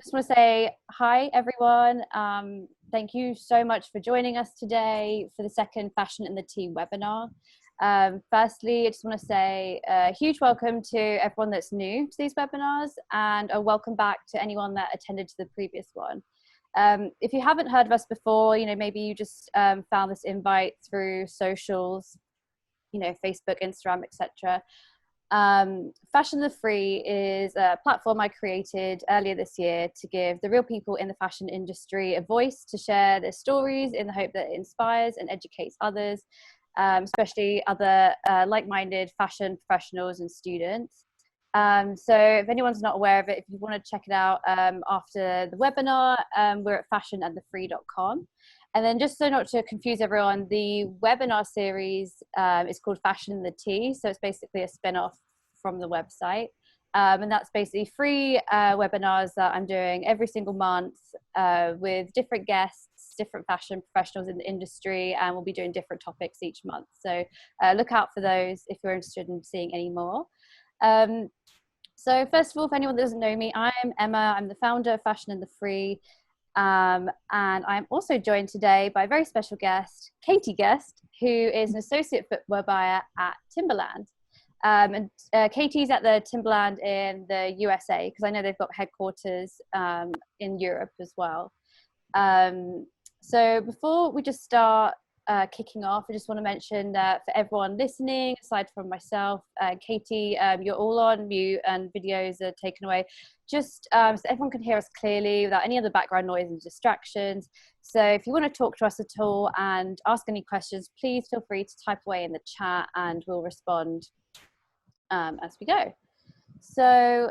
Just want to say hi, everyone. Thank you so much for joining us today for the second Fashion in the Tea webinar. Firstly, I just want to say a huge welcome to everyone that's new to these webinars, and a welcome back to anyone that attended to the previous one. If you haven't heard of us before, maybe you just found this invite through socials, Facebook, Instagram, etc. Fashion the Free is a platform I created earlier this year to give the real people in the fashion industry a voice to share their stories in the hope that it inspires and educates others, especially other like-minded fashion professionals and students. So if anyone's not aware of it, if you want to check it out after the webinar, we're at fashionandthefree.com. And then just so not to confuse everyone, the webinar series is called Fashion in the Tea. So it's basically a spin-off from the website. And that's basically free webinars that I'm doing every single month with different guests, different fashion professionals in the industry, and we'll be doing different topics each month. So look out for those if you're interested in seeing any more. So first of all, if anyone doesn't know me, I'm Emma. I'm the founder of Fashion and the Free. And I'm also joined today by a very special guest, Katie Guest, who is an associate footwear buyer at Timberland. Katie's at the Timberland in the USA, because I know they've got headquarters in Europe as well. So before we just start kicking off, I just want to mention that for everyone listening, aside from myself, Katie, you're all on mute and videos are taken away, just so everyone can hear us clearly without any other background noise and distractions. So if you want to talk to us at all and ask any questions, please feel free to type away in the chat and we'll respond as we go. So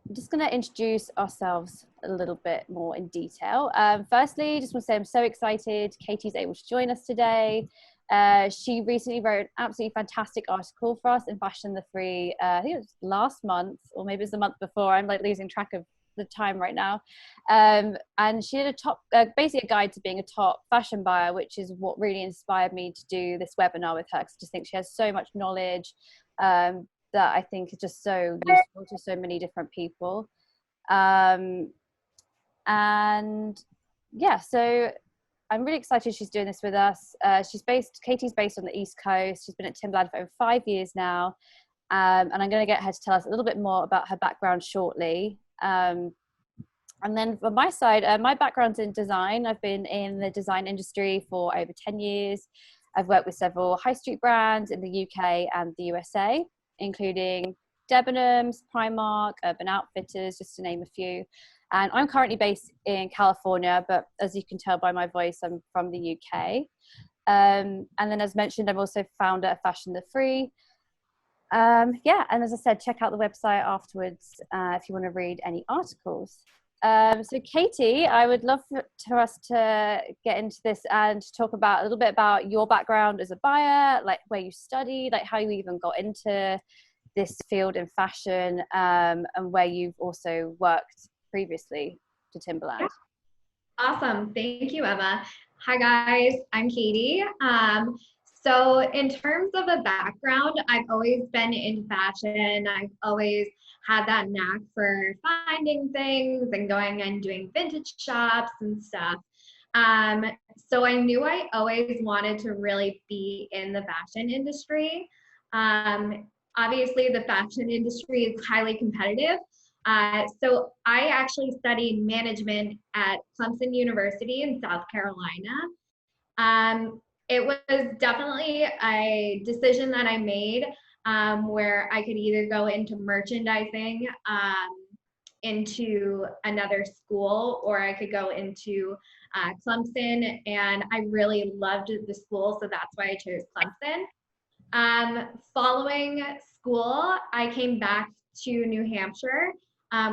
I'm just going to introduce ourselves a little bit more in detail. Firstly, just want to say I'm so excited Katie's able to join us today. She recently wrote an absolutely fantastic article for us in Fashion the Free. I think it was last month, or maybe it was the month before. I'm like losing track of the time right now. And she had basically a guide to being a top fashion buyer, which is what really inspired me to do this webinar with her, because I just think she has so much knowledge that I think is just so useful to so many different people. And yeah, so I'm really excited she's doing this with us. Katie's based on the East Coast. She's been at Timberland for over 5 years now. And I'm going to get her to tell us a little bit more about her background shortly. And then from my side, my background's in design. I've been in the design industry for over 10 years. I've worked with several high street brands in the UK and the USA, including Debenhams, Primark, Urban Outfitters, just to name a few. And I'm currently based in California, but as you can tell by my voice, I'm from the UK. And then as mentioned, I'm also founder of Fashion the Free. Yeah, and as I said, check out the website afterwards if you want to read any articles. So Katie, I would love for us to get into this and talk about a little bit about your background as a buyer, like where you studied, like how you even got into this field in fashion, and where you've also worked previously to Timberland. Yeah. Awesome. Thank you, Emma. Hi, guys. I'm Katie. So in terms of a background, I've always been in fashion. I've always had that knack for finding things and going and doing vintage shops and stuff. So I knew I always wanted to really be in the fashion industry. Obviously, the fashion industry is highly competitive. So I actually studied management at Clemson University in South Carolina. It was definitely a decision that I made where I could either go into merchandising into another school, or I could go into Clemson, and I really loved the school, so that's why I chose Clemson. Following school, I came back to New Hampshire,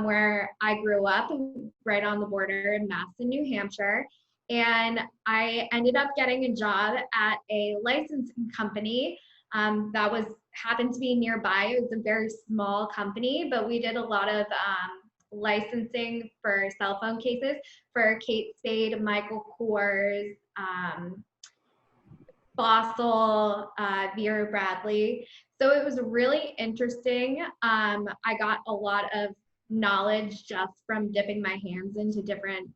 where I grew up, right on the border in Mass and New Hampshire. And I ended up getting a job at a licensing company that happened to be nearby. It was a very small company, but we did a lot of licensing for cell phone cases for Kate Spade, Michael Kors, Fossil, Vera Bradley. So it was really interesting. I got a lot of knowledge just from dipping my hands into different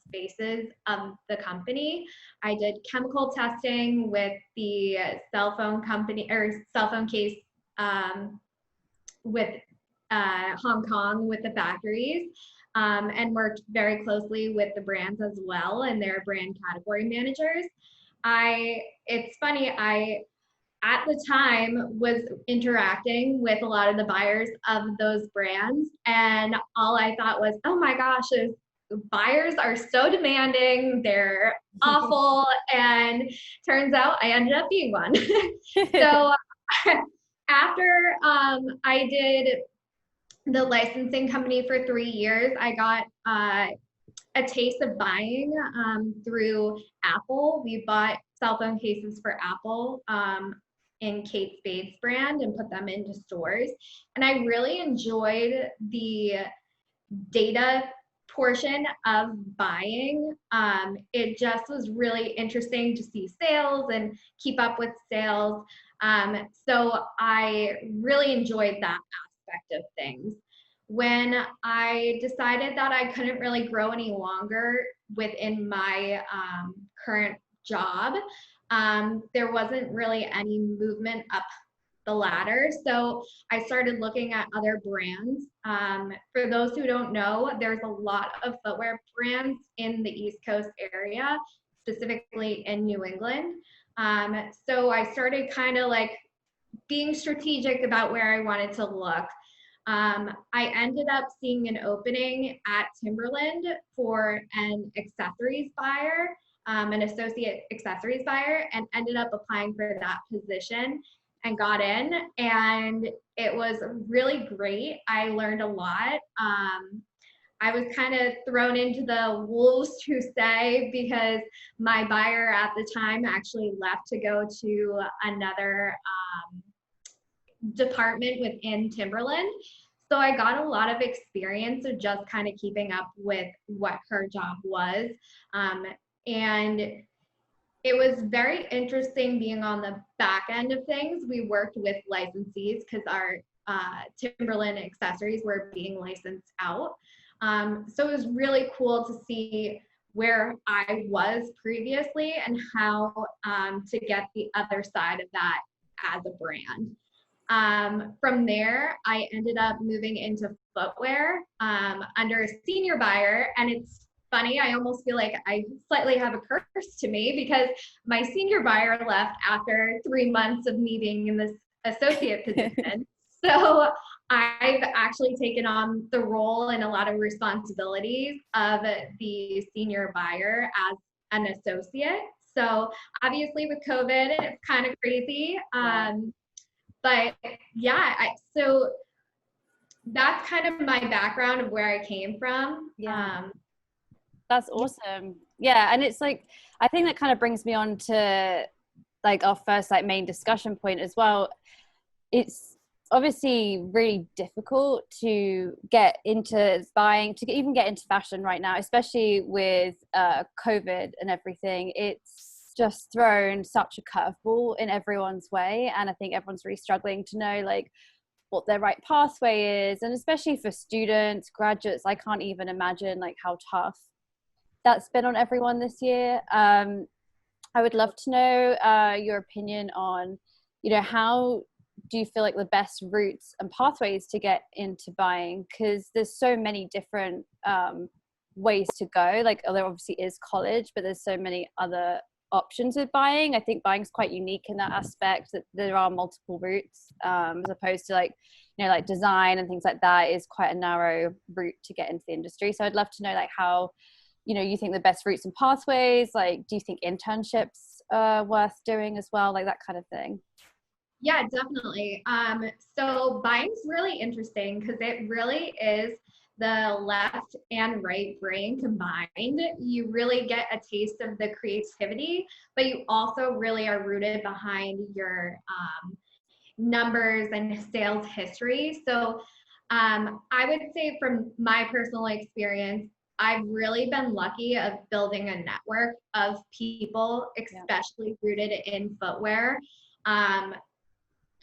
spaces of the company. I did chemical testing with the cell phone company or cell phone case with Hong Kong with the factories, and worked very closely with the brands as well and their brand category managers. It's funny, I at the time was interacting with a lot of the buyers of those brands, and all I thought was, oh my gosh, those buyers are so demanding, they're awful. And turns out I ended up being one. So after I did the licensing company for 3 years, I got a taste of buying through Apple. We bought cell phone cases for Apple in Kate Spade's brand and put them into stores. And I really enjoyed the data portion of buying. It just was really interesting to see sales and keep up with sales. So I really enjoyed that aspect of things. When I decided that I couldn't really grow any longer within my current job, there wasn't really any movement up the ladder. So I started looking at other brands. For those who don't know, there's a lot of footwear brands in the East Coast area, specifically in New England. So I started kind of like being strategic about where I wanted to look. I ended up seeing an opening at Timberland for an accessories buyer, an associate accessories buyer, and ended up applying for that position and got in. And it was really great. I learned a lot. I was kind of thrown into the wolves to say, because my buyer at the time actually left to go to another department within Timberland. So I got a lot of experience of just kind of keeping up with what her job was. And it was very interesting being on the back end of things. We worked with licensees because our Timberland accessories were being licensed out. So it was really cool to see where I was previously and how to get the other side of that as a brand. From there, I ended up moving into footwear under a senior buyer. And it's funny, I almost feel like I slightly have a curse to me, because my senior buyer left after 3 months of me being in this associate position. So I've actually taken on the role and a lot of responsibilities of the senior buyer as an associate. So obviously with COVID, it's kind of crazy. But yeah, so that's kind of my background of where I came from. Yeah. That's awesome. Yeah. And it's like, I think that kind of brings me on to like our first like main discussion point as well. It's obviously really difficult to get into buying, to even get into fashion right now, especially with COVID and everything. It's just thrown such a curveball in everyone's way. And I think everyone's really struggling to know like what their right pathway is. And especially for students, graduates, I can't even imagine like how tough that's been on everyone this year. I would love to know your opinion on, you know, how do you feel like the best routes and pathways to get into buying? Because there's so many different ways to go. Like there obviously is college, but there's so many other options with buying. I think buying is quite unique in that aspect, that there are multiple routes, as opposed to like, you know, like design and things like that is quite a narrow route to get into the industry. So I'd love to know like how, you know, you think the best routes and pathways, like do you think internships are worth doing as well, like that kind of thing? Yeah, definitely. So buying's really interesting because it really is the left and right brain combined. You really get a taste of the creativity, but you also really are rooted behind your numbers and sales history. So I would say from my personal experience, I've really been lucky of building a network of people, especially rooted in footwear.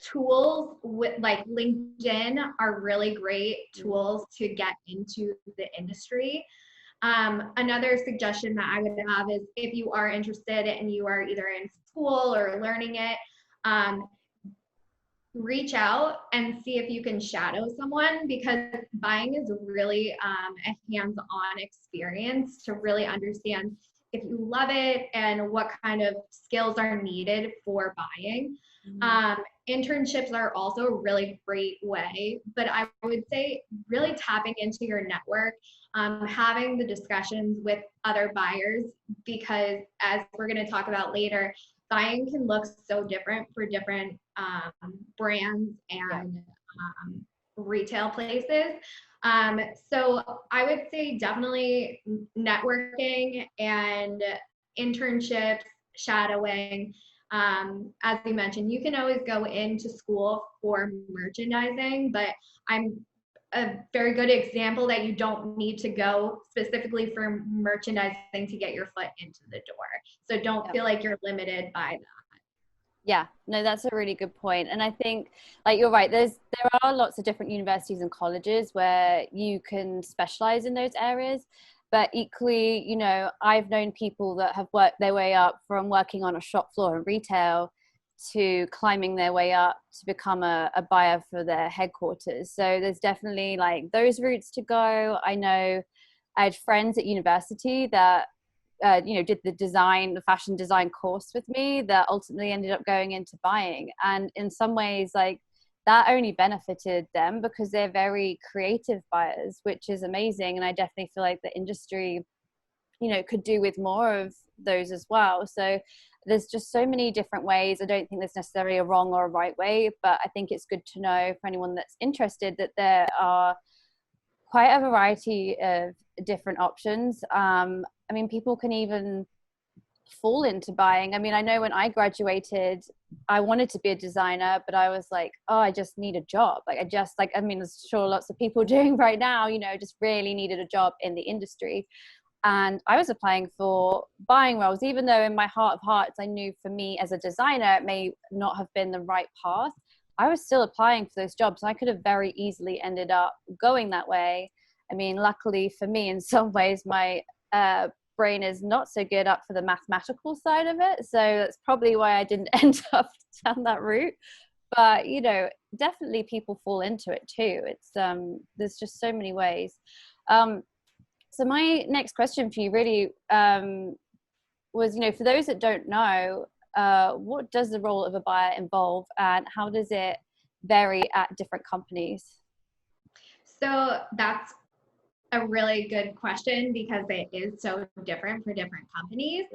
tools with like LinkedIn are really great tools to get into the industry. Another suggestion that I would have is if you are interested and you are either in school or learning it, reach out and see if you can shadow someone, because buying is really a hands-on experience to really understand if you love it and what kind of skills are needed for buying. Internships are also a really great way, but I would say really tapping into your network, having the discussions with other buyers, because as we're going to talk about later, buying can look so different for different brands and retail places. So I would say definitely networking and internships, shadowing. As we mentioned, you can always go into school for merchandising, but I'm a very good example that you don't need to go specifically for merchandising to get your foot into the door. So don't feel like you're limited by that. Yeah, no, that's a really good point. And I think, like, you're right, there are lots of different universities and colleges where you can specialize in those areas. But equally, you know, I've known people that have worked their way up from working on a shop floor in retail to climbing their way up to become a buyer for their headquarters. So there's definitely like those routes to go. I know I had friends at university that did the fashion design course with me that ultimately ended up going into buying. And in some ways, like, that only benefited them because they're very creative buyers, which is amazing. And I definitely feel like the industry, you know, could do with more of those as well. So there's just so many different ways. I don't think there's necessarily a wrong or a right way, but I think it's good to know for anyone that's interested that there are quite a variety of different options. I mean, people can even fall into buying. I mean, I know when I graduated, I wanted to be a designer, but I was like, oh, I just need a job. I mean, there's sure lots of people doing right now, you know, just really needed a job in the industry. And I was applying for buying roles, even though in my heart of hearts, I knew for me as a designer, it may not have been the right path. I was still applying for those jobs, and I could have very easily ended up going that way. I mean, luckily for me, in some ways, my brain is not so good up for the mathematical side of it. So that's probably why I didn't end up down that route. But, you know, definitely people fall into it too. It's there's just so many ways. So my next question for you really was, you know, for those that don't know, what does the role of a buyer involve and how does it vary at different companies? So that's a really good question because it is so different for different companies.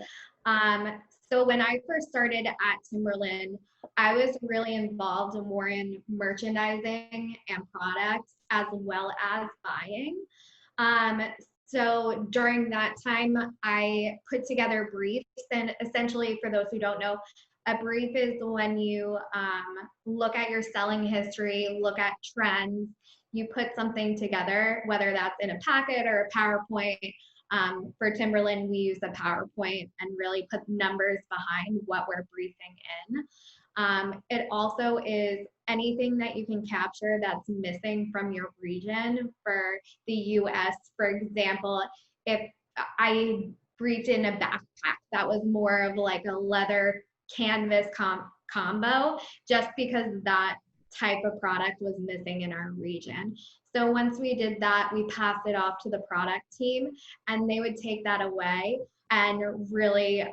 So when I first started at Timberland, I was really involved more in merchandising and products as well as buying. So during that time, I put together briefs, and essentially, for those who don't know, a brief is when you look at your selling history, look at trends, you put something together, whether that's in a packet or a PowerPoint. For Timberland, we use a PowerPoint and really put numbers behind what we're briefing in. It also is anything that you can capture that's missing from your region. For the US, for example, if I briefed in a backpack that was more of like a leather canvas combo, just because that type of product was missing in our region. So once we did that, we passed it off to the product team, and they would take that away and really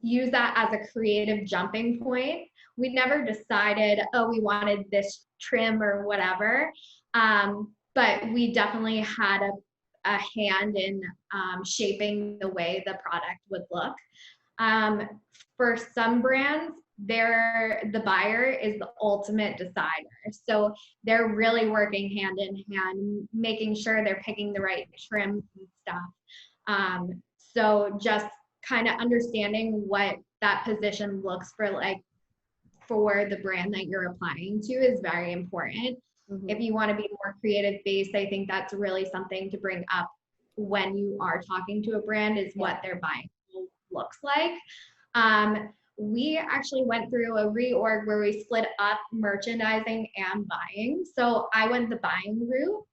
use that as a creative jumping point. We never decided, oh, we wanted this trim or whatever, but we definitely had a hand in shaping the way the product would look. For some brands, the buyer is the ultimate decider. So they're really working hand in hand, making sure they're picking the right trims and stuff. So just kind of understanding what that position looks for, like for the brand that you're applying to, is very important. Mm-hmm. If you want to be more creative based, I think that's really something to bring up when you are talking to a brand, is what their buying looks like. we actually went through a reorg where we split up merchandising and buying. So I went the buying route,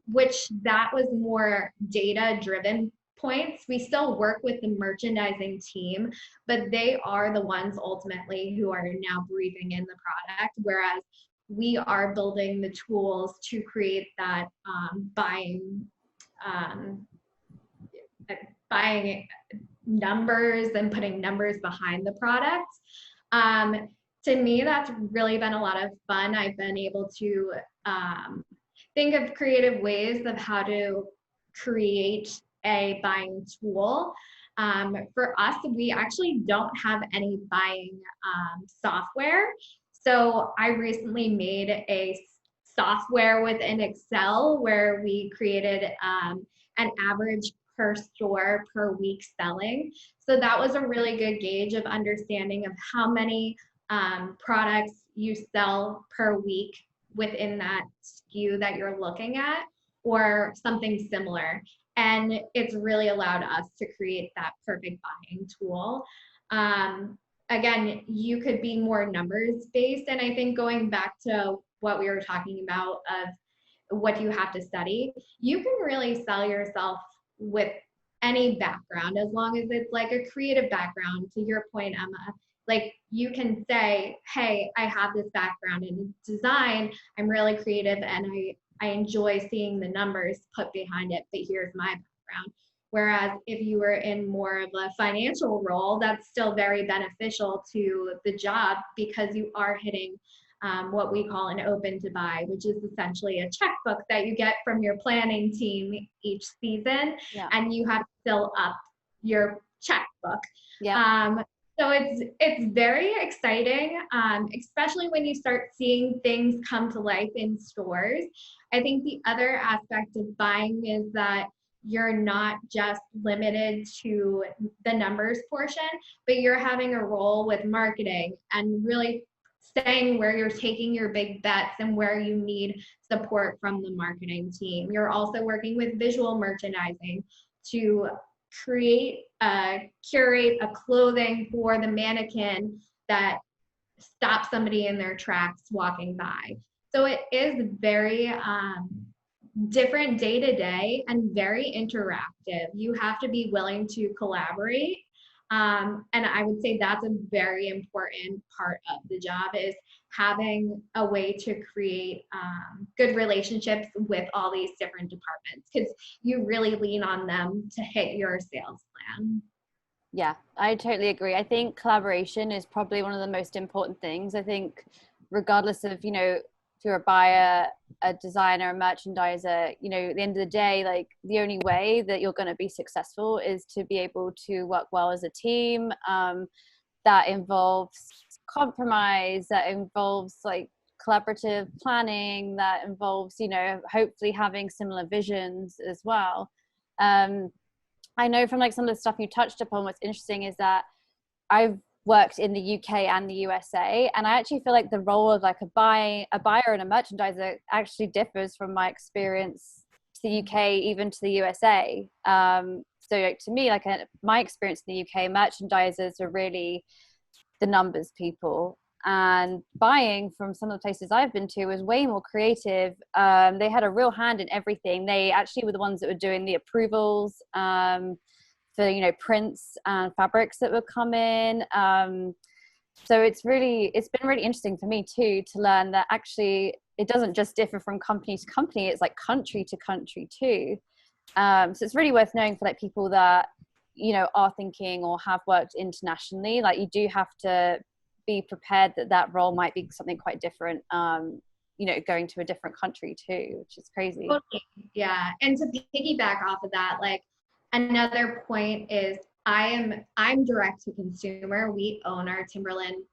which that was more data driven points. We still work with the merchandising team, but they are the ones ultimately who are now breathing in the product, whereas we are building the tools to create that um, buying numbers and putting numbers behind the product. To me, that's really been a lot of fun. I've been able to think of creative ways of how to create a buying tool. For us, we actually don't have any buying software. So I recently made a software within Excel where we created an average per store per week selling. So that was a really good gauge of understanding of how many products you sell per week within that SKU that you're looking at, or something similar. And it's really allowed us to create that perfect buying tool. Again, you could be more numbers based. And I think going back to what we were talking about of what do you have to study, you can really sell yourself with any background, as long as it's like a creative background. To your point, Emma, like you can say, hey, I have this background in design, I'm really creative, and I enjoy seeing the numbers put behind it, but here's my background. Whereas if you were in more of a financial role, that's still very beneficial to the job, because you are hitting what we call an open to buy, which is essentially a checkbook that you get from your planning team each season, and you have to fill up your checkbook. So it's very exciting, especially when you start seeing things come to life in stores. I think the other aspect of buying is that you're not just limited to the numbers portion, but you're having a role with marketing and really saying where you're taking your big bets and where you need support from the marketing team. You're also working with visual merchandising to curate a clothing for the mannequin that stops somebody in their tracks walking by. So it is very different day to day and very interactive. You have to be willing to collaborate. And I would say that's a very important part of the job, is having a way to create good relationships with all these different departments, because you really lean on them to hit your sales plan. Yeah, I totally agree. I think collaboration is probably one of the most important things. I think regardless of, if you're a buyer, a designer, a merchandiser, at the end of the day, like the only way that you're going to be successful is to be able to work well as a team. That involves compromise, that involves like collaborative planning, that involves, hopefully having similar visions as well. I know from like some of the stuff you touched upon, what's interesting is that I've worked in the UK and the USA, and I actually feel like the role of like a buyer and a merchandiser actually differs from my experience to the UK even to the USA. So like, to me, like my experience in the UK, merchandisers are really the numbers people, and buying from some of the places I've been to was way more creative. They had a real hand in everything. They actually were the ones that were doing the approvals for prints and fabrics that would come in. So it's been really interesting for me too to learn that actually it doesn't just differ from company to company, it's like country to country too. So it's really worth knowing for like people that are thinking or have worked internationally. Like you do have to be prepared that role might be something quite different, going to a different country too, which is crazy. Totally. Yeah. And to piggyback off of that, like another point is I'm direct to consumer. We own our Timberland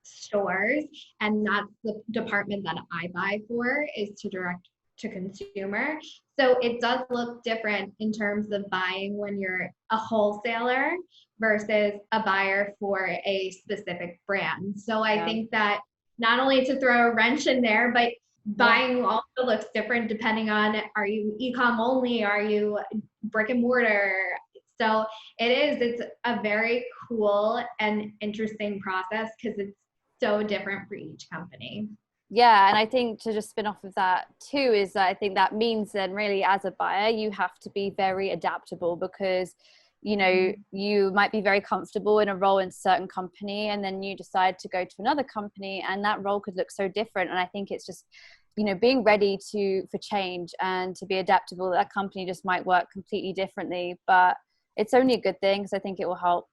stores, and that's the department that I buy for, is to direct to consumer. So it does look different in terms of buying when you're a wholesaler versus a buyer for a specific brand. So I think that not only to throw a wrench in there, but buying also looks different depending on, are you e-com only, are you brick and mortar? So it's a very cool and interesting process because it's so different for each company. Yeah, and I think to just spin off of that too is that I think that means then really as a buyer you have to be very adaptable, because you know you might be very comfortable in a role in a certain company and then you decide to go to another company and that role could look so different. And I think it's just, you know, being ready for change and to be adaptable. That company just might work completely differently, but it's only a good thing, because I think it will help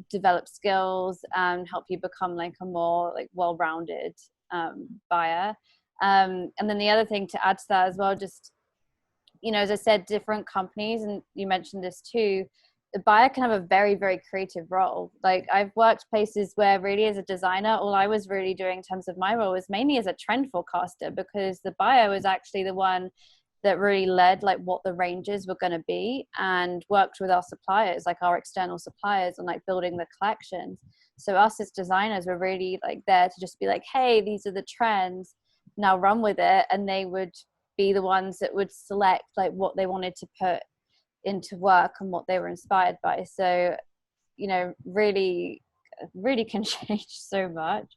develop skills and help you become like a more like well-rounded buyer. And then the other thing to add to that as well, just, you know, as I said, different companies, and you mentioned this too, the buyer can have a very, very creative role. Like I've worked places where really as a designer, all I was really doing in terms of my role was mainly as a trend forecaster, because the buyer was actually the one that really led like what the ranges were going to be and worked with our suppliers, like our external suppliers, on like building the collections. So us as designers were really like there to just be like, hey, these are the trends, now run with it. And they would be the ones that would select like what they wanted to put into work and what they were inspired by. So, you know, really can change so much.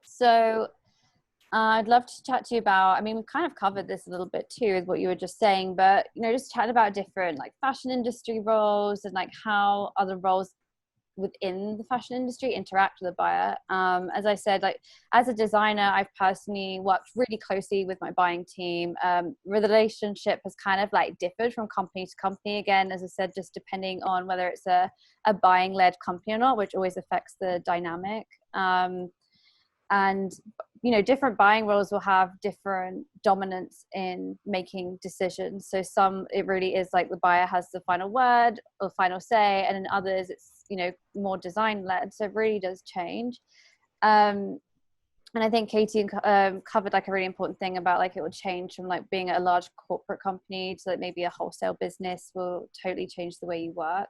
So I'd love to chat to you about, I mean, we've kind of covered this a little bit too with what you were just saying, but, you know, just chat about different like fashion industry roles and like how other roles within the fashion industry interact with the buyer. As I said, like as a designer, I've personally worked really closely with my buying team. The relationship has kind of like differed from company to company. Again, as I said, just depending on whether it's a buying led company or not, which always affects the dynamic. And you know, different buying roles will have different dominance in making decisions. So some, it really is like the buyer has the final word or final say, and in others it's, you know, more design led. So it really does change. And I think Katie covered like a really important thing about like it will change from like being a large corporate company to like maybe a wholesale business will totally change the way you work.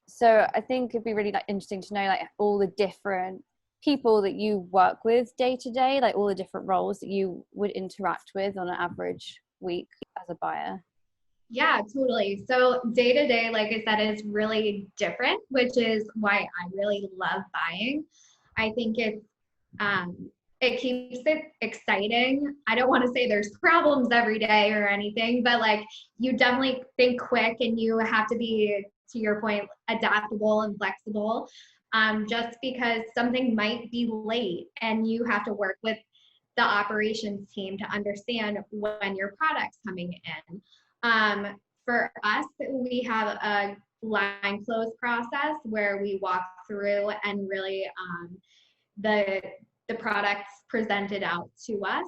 So I think it'd be really like interesting to know like all the different people that you work with day to day, like all the different roles that you would interact with on an average week as a buyer. Yeah, totally. So day to day, like I said, is really different, which is why I really love buying. I think it keeps it exciting. I don't want to say there's problems every day or anything, but like you definitely think quick and you have to be, to your point, adaptable and flexible. Just because something might be late and you have to work with the operations team to understand when your product's coming in. For us, we have a line close process where we walk through and really the products presented out to us,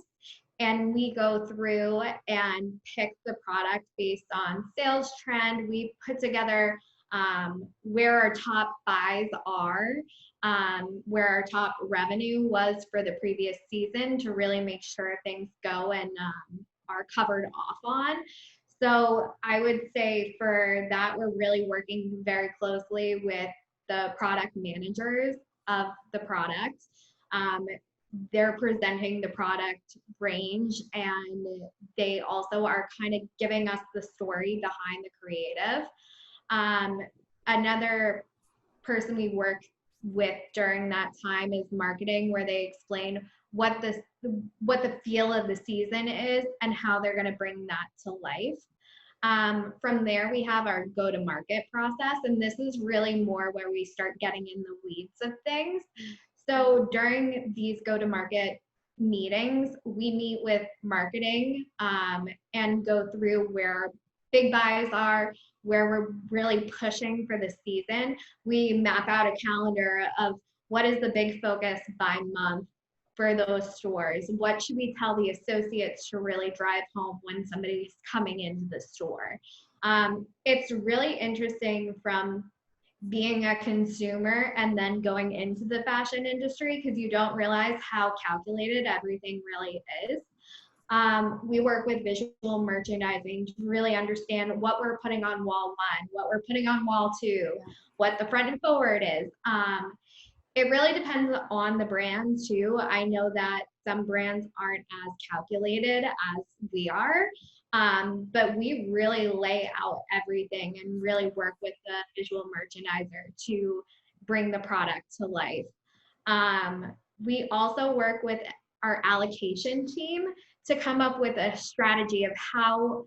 and we go through and pick the product based on sales trend. We put together where our top buys are, where our top revenue was for the previous season, to really make sure things go and are covered off on. So I would say for that, we're really working very closely with the product managers of the product. They're presenting the product range, and they also are kind of giving us the story behind the creative. Another person we work with during that time is marketing, where they explain what the feel of the season is and how they're going to bring that to life. From there, we have our go-to-market process, and this is really more where we start getting in the weeds of things. So during these go-to-market meetings, we meet with marketing and go through where big buys are, where we're really pushing for the season. We map out a calendar of what is the big focus by month for those stores. What should we tell the associates to really drive home when somebody's coming into the store? It's really interesting from being a consumer and then going into the fashion industry, because you don't realize how calculated everything really is. We work with visual merchandising to really understand what we're putting on wall 1, what we're putting on wall 2, what the front and forward is. It really depends on the brand too. I know that some brands aren't as calculated as we are. But we really lay out everything and really work with the visual merchandiser to bring the product to life. We also work with our allocation team to come up with a strategy of how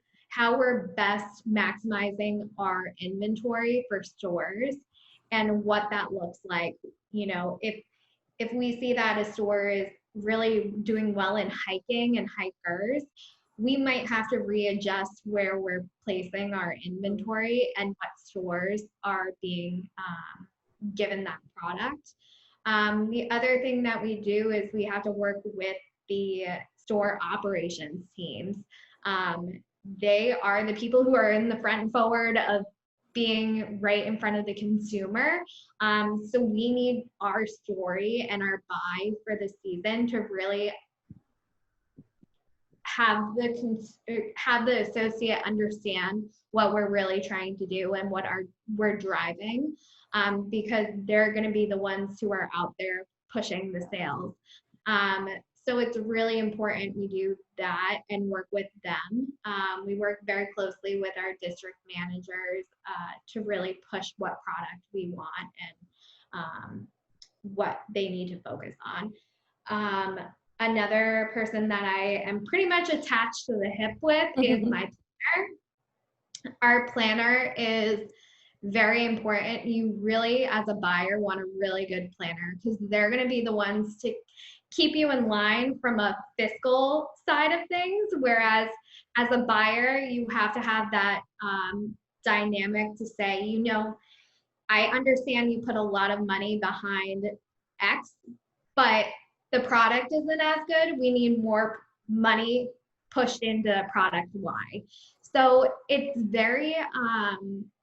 we're best maximizing our inventory for stores and what that looks like. You know, if we see that a store is really doing well in hiking and hikers, we might have to readjust where we're placing our inventory and what stores are being given that product. The other thing that we do is we have to work with the store operations teams. They are the people who are in the front and forward of being right in front of the consumer. So we need our story and our buy for the season to really have the associate understand what we're really trying to do and what we're driving, because they're going to be the ones who are out there pushing the sales. So it's really important we do that and work with them. We work very closely with our district managers to really push what product we want and what they need to focus on. Another person that I am pretty much attached to the hip with is my planner. Our planner is very important. You really, as a buyer, want a really good planner because they're going to be the ones to keep you in line from a fiscal side of things. Whereas as a buyer, you have to have that dynamic to say, you know, I understand you put a lot of money behind X, but the product isn't as good. We need more money pushed into product Y. So it's very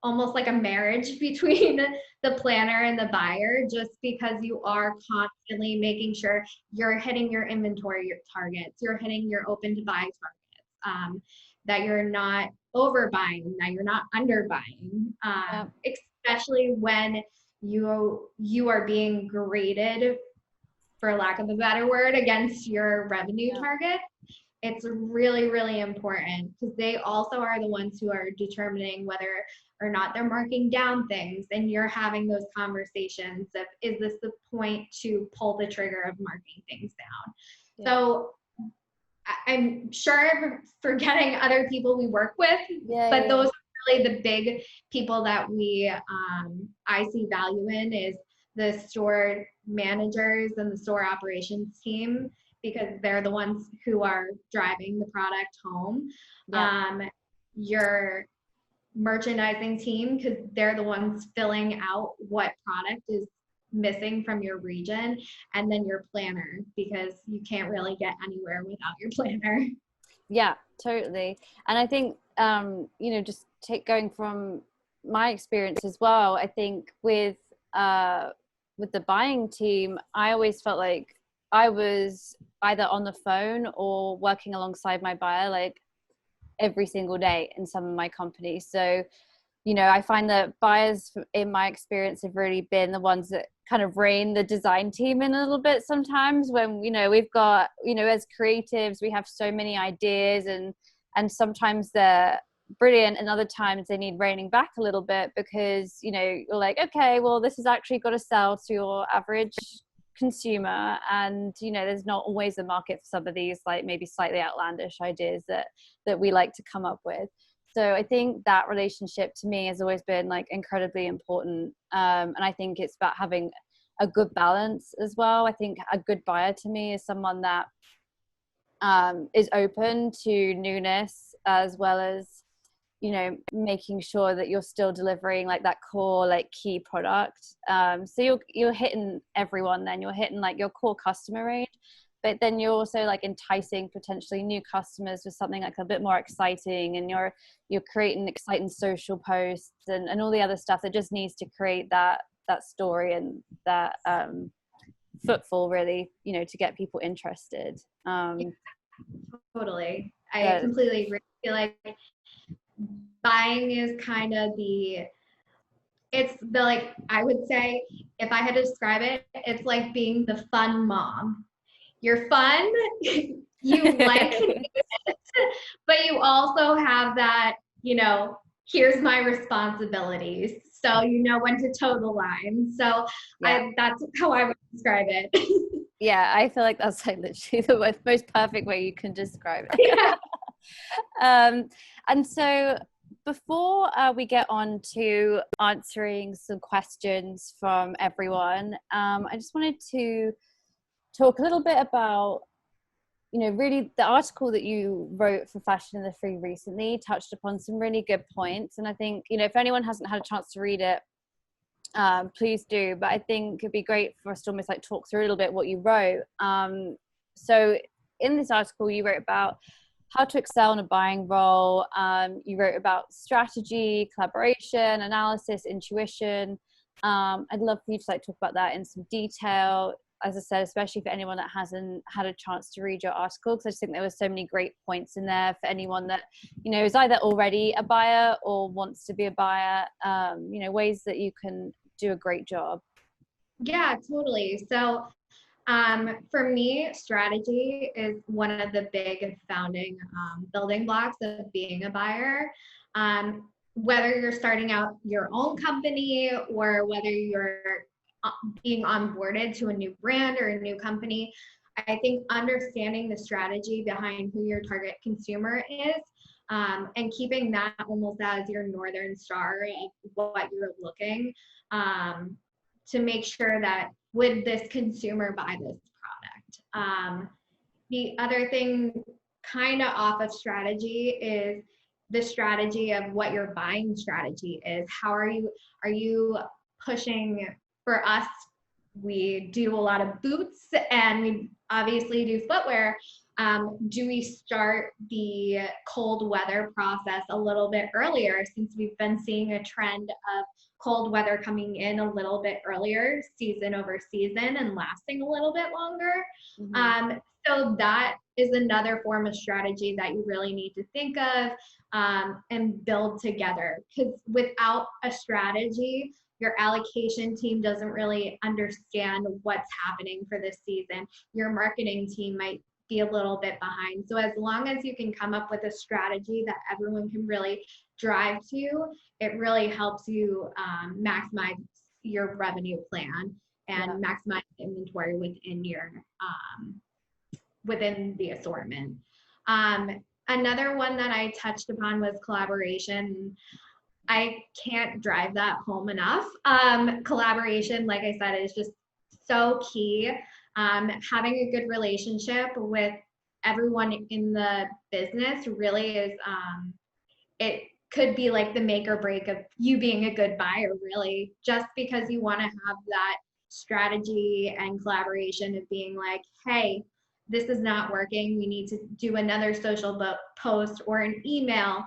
almost like a marriage between the planner and the buyer, just because you are constantly making sure you're hitting your inventory targets, you're hitting your open to buy targets, that you're not overbuying, that you're not underbuying, especially when you are being graded, for lack of a better word, against your revenue target. It's really, really important because they also are the ones who are determining whether or not they're marking down things, and you're having those conversations of, is this the point to pull the trigger of marking things down? So I'm sure I'm forgetting other people we work with, but those are really the big people that I see value in, is the store managers and the store operations team, because they're the ones who are driving the product home. Your merchandising team, because they're the ones filling out what product is missing from your region, and then your planner, because you can't really get anywhere without your planner. Yeah, totally. And I think, you know, just going from my experience as well, I think with the buying team, I always felt like I was either on the phone or working alongside my buyer like every single day in some of my companies. So, you know, I find that buyers in my experience have really been the ones that kind of rein the design team in a little bit sometimes, when, you know, we've got, you know, as creatives, we have so many ideas, and sometimes they're brilliant and other times they need reining back a little bit, because, you know, you're like, okay, well, this has actually got to sell to your average consumer, and, you know, there's not always a market for some of these like maybe slightly outlandish ideas that we like to come up with. So I think that relationship to me has always been like incredibly important, and I think it's about having a good balance as well. I think a good buyer to me is someone that is open to newness, as well as, you know, making sure that you're still delivering like that core, like key product. So you're hitting everyone, then you're hitting like your core customer range, but then you're also like enticing potentially new customers with something like a bit more exciting, and you're creating exciting social posts and all the other stuff that just needs to create that story and that footfall, really, you know, to get people interested. Totally. I completely agree. I feel like buying is kind of it's the, like, I would say, if I had to describe it, it's like being the fun mom. You're fun, You like to do it, but you also have that, here's my responsibilities. So you know when to toe the line. So Yeah. that's how I would describe it. Yeah, I feel like that's like literally the most perfect way you can describe it. Yeah. And so before we get on to answering some questions from everyone, I just wanted to talk a little bit about, really the article that you wrote for Fashion in the Free recently touched upon some really good points. And I think, if anyone hasn't had a chance to read it, please do. But I think it'd be great for us to almost like talk through a little bit what you wrote. So in this article, you wrote about how to excel in a buying role. You wrote about strategy, collaboration, analysis, intuition. I'd love for you to like talk about that in some detail. As I said, especially for anyone that hasn't had a chance to read your article, because I just think there were so many great points in there for anyone that, is either already a buyer or wants to be a buyer, ways that you can do a great job. Yeah, totally. So for me, strategy is one of the big founding building blocks of being a buyer. Whether you're starting out your own company or whether you're being onboarded to a new brand or a new company, I think understanding the strategy behind who your target consumer is, and keeping that almost as your northern star of what you're looking, to make sure that would this consumer buy this product. The other thing kind of off of strategy is the strategy of what your buying strategy is. How are you pushing? For us, we do a lot of boots and we obviously do footwear. Do we start the cold weather process a little bit earlier, since we've been seeing a trend of cold weather coming in a little bit earlier, season over season, and lasting a little bit longer? Mm-hmm. So that is another form of strategy that you really need to think of, and build together. Because without a strategy, your allocation team doesn't really understand what's happening for this season. Your marketing team might be a little bit behind. So as long as you can come up with a strategy that everyone can really drive to, it really helps you maximize your revenue plan and maximize inventory within your within the assortment. Another one that I touched upon was collaboration. I can't drive that home enough. Collaboration, like I said, is just so key. Having a good relationship with everyone in the business really is, it could be like the make or break of you being a good buyer, really, just because you want to have that strategy and collaboration of being like, hey, this is not working. We need to do another social post or an email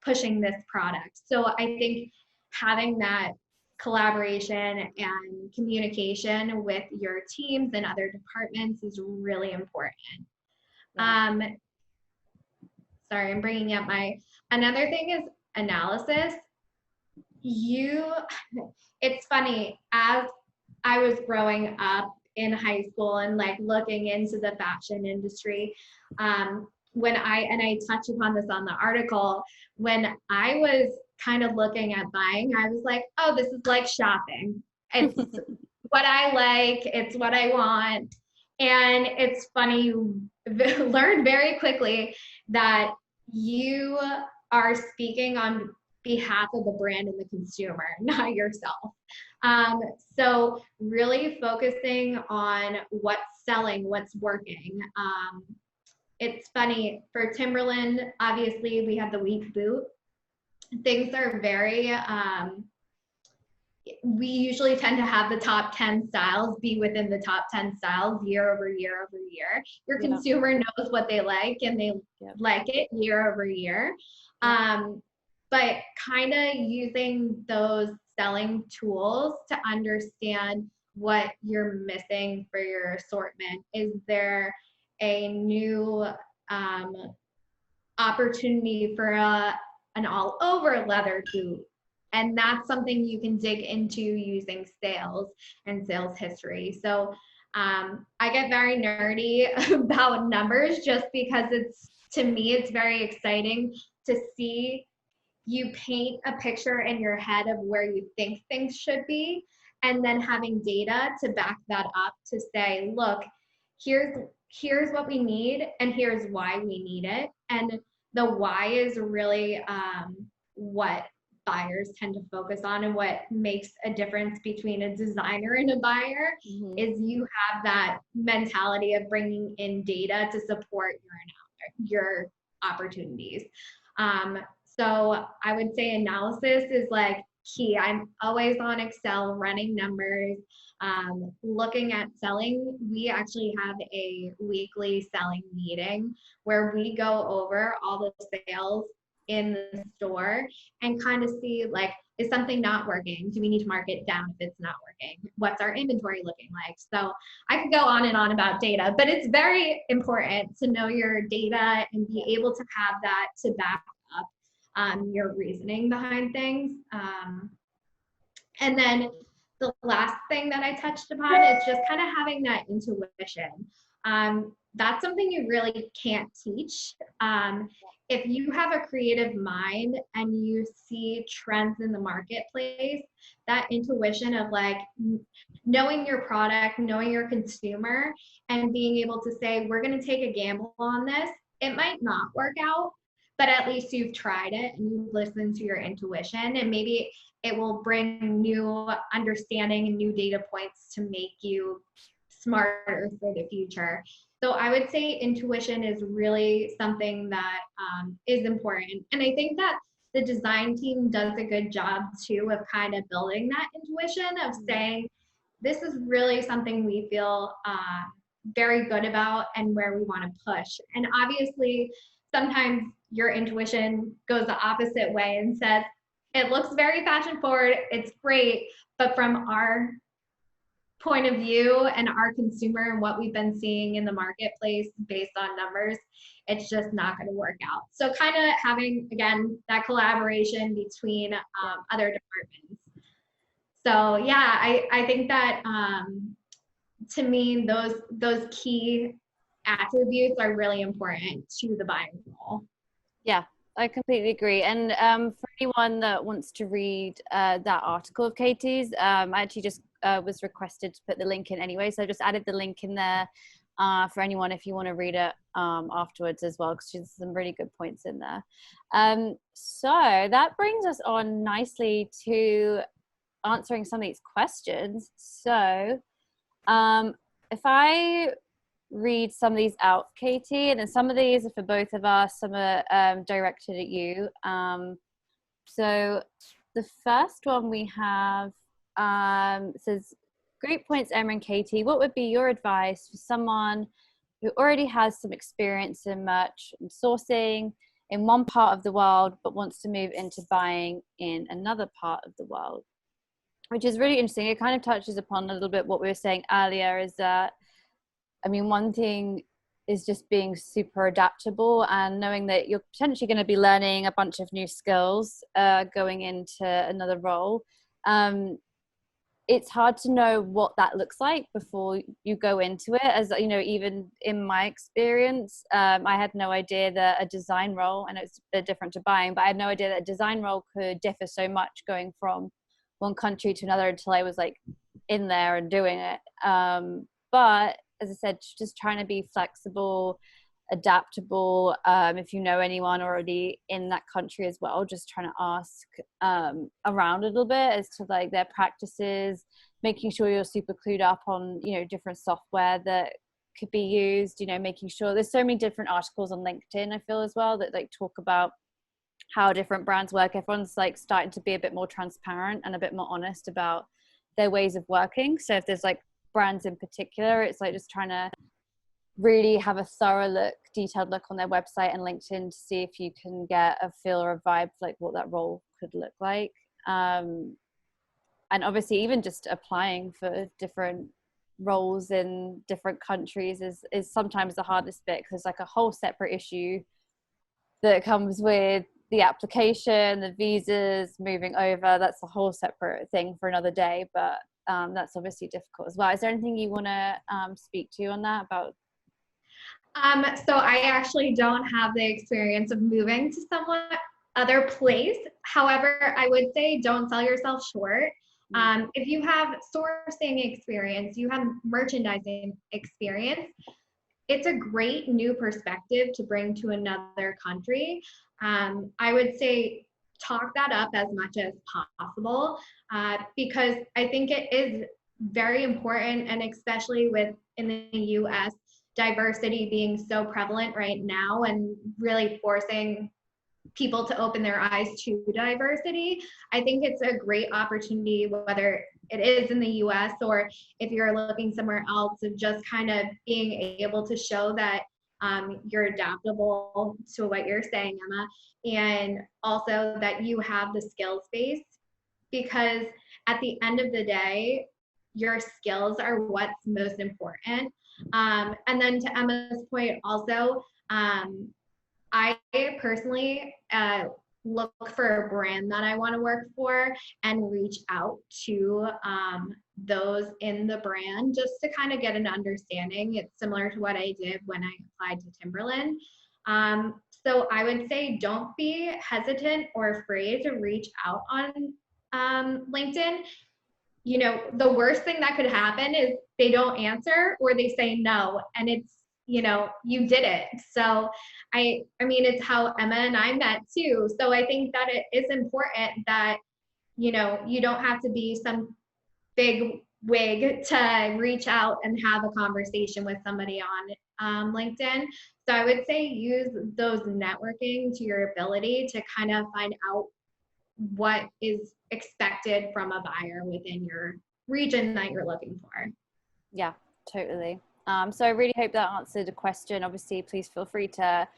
pushing this product. So I think having that collaboration and communication with your teams and other departments is really important. Sorry, I'm bringing up another thing is analysis. It's funny, as I was growing up in high school and like looking into the fashion industry, when I touched upon this on the article, when I was kind of looking at buying, I was like, oh, this is like shopping. It's what I like, it's what I want. And it's funny, you learn very quickly that you are speaking on behalf of the brand and the consumer, not yourself. So really focusing on what's selling, what's working. It's funny, for Timberland, obviously we have the week boot. Things are very, we usually tend to have the top 10 styles be within the top 10 styles year over year over year. Your consumer knows what they like and they like it year over year. But kind of using those selling tools to understand what you're missing for your assortment. Is there a new opportunity for an all over leather boot? And that's something you can dig into using sales and sales history. So I get very nerdy about numbers just because to me, it's very exciting to see you paint a picture in your head of where you think things should be, and then having data to back that up to say, look, here's what we need and here's why we need it. And the why is really what buyers tend to focus on, and what makes a difference between a designer and a buyer is you have that mentality of bringing in data to support your opportunities. So I would say analysis is like key. I'm always on Excel running numbers, looking at selling. We actually have a weekly selling meeting where we go over all the sales in the store and kind of see, like, is something not working? Do we need to mark it down if it's not working? What's our inventory looking like? So I could go on and on about data, but it's very important to know your data and be able to have that to back up your reasoning behind things. And then the last thing that I touched upon is just kind of having that intuition. That's something you really can't teach. If you have a creative mind and you see trends in the marketplace, that intuition of like knowing your product, knowing your consumer, and being able to say, we're going to take a gamble on this. It might not work out, but at least you've tried it and you've listened to your intuition, and maybe it will bring new understanding and new data points to make you smarter for the future. So I would say intuition is really something that is important. And I think that the design team does a good job too of kind of building that intuition of saying, this is really something we feel very good about and where we want to push. And obviously, sometimes your intuition goes the opposite way and says, it looks very fashion forward, it's great, but from our point of view and our consumer and what we've been seeing in the marketplace based on numbers, it's just not going to work out. So kind of having, again, that collaboration between other departments. So yeah, I think that to me, those key attributes are really important to the buying role. Yeah, I completely agree. And for anyone that wants to read that article of Katie's, I actually just was requested to put the link in anyway. So I just added the link in there for anyone if you want to read it afterwards as well, because she's some really good points in there. So that brings us on nicely to answering some of these questions. So if I read some of these out, Katie, and then some of these are for both of us, some are directed at you. So the first one we have says, great points, Emma and Katie. What would be your advice for someone who already has some experience in merch and sourcing in one part of the world, but wants to move into buying in another part of the world? Which is really interesting. It kind of touches upon a little bit what we were saying earlier, is that, I mean, one thing is just being super adaptable and knowing that you're potentially going to be learning a bunch of new skills going into another role. It's hard to know what that looks like before you go into it. As you know, even in my experience, I had no idea that a design role, and it's a bit different to buying, but I had no idea that a design role could differ so much going from one country to another until I was like in there and doing it. But as I said, just trying to be flexible, adaptable. If you know anyone already in that country as well, just trying to ask around a little bit as to like their practices, making sure you're super clued up on, you know, different software that could be used, you know, making sure there's so many different articles on LinkedIn, I feel as well, that like talk about how different brands work. Everyone's like starting to be a bit more transparent and a bit more honest about their ways of working. So if there's like brands in particular, it's like just trying to really have a thorough look, detailed look on their website and LinkedIn to see if you can get a feel or a vibe for like what that role could look like. And obviously even just applying for different roles in different countries is sometimes the hardest bit, because there's like a whole separate issue that comes with the application, the visas, moving over, that's a whole separate thing for another day, but that's obviously difficult as well. Is there anything you want to speak to on that about? So I actually don't have the experience of moving to some other place. However, I would say don't sell yourself short. If you have sourcing experience, you have merchandising experience, it's a great new perspective to bring to another country. I would say talk that up as much as possible, because I think it is very important, and especially with in the US, diversity being so prevalent right now and really forcing people to open their eyes to diversity. I think it's a great opportunity, whether it is in the US or if you're looking somewhere else, of just kind of being able to show that you're adaptable to what you're saying, Emma, and also that you have the skills base, because at the end of the day, your skills are what's most important. And then to Emma's point also, I personally look for a brand that I want to work for and reach out to those in the brand just to kind of get an understanding. It's similar to what I did when I applied to Timberland. So I would say don't be hesitant or afraid to reach out on LinkedIn. You know, the worst thing that could happen is they don't answer or they say no, and it's, you know, you did it. So I mean, it's how Emma and I met too. So I think that it is important that, you know, you don't have to be some big wig to reach out and have a conversation with somebody on LinkedIn. So I would say use those networking to your ability to kind of find out what is expected from a buyer within your region that you're looking for. Yeah, totally. So I really hope that answered the question. Obviously, please feel free to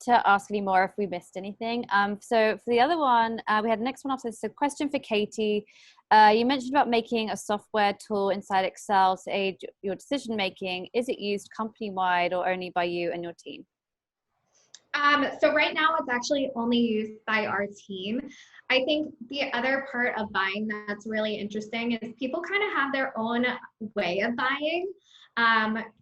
ask any more if we missed anything. So for the other one, we had the next one after this. So question for Katie. You mentioned about making a software tool inside Excel to aid your decision making. Is it used company-wide or only by you and your team? So right now it's actually only used by our team. I think the other part of buying that's really interesting is people kind of have their own way of buying.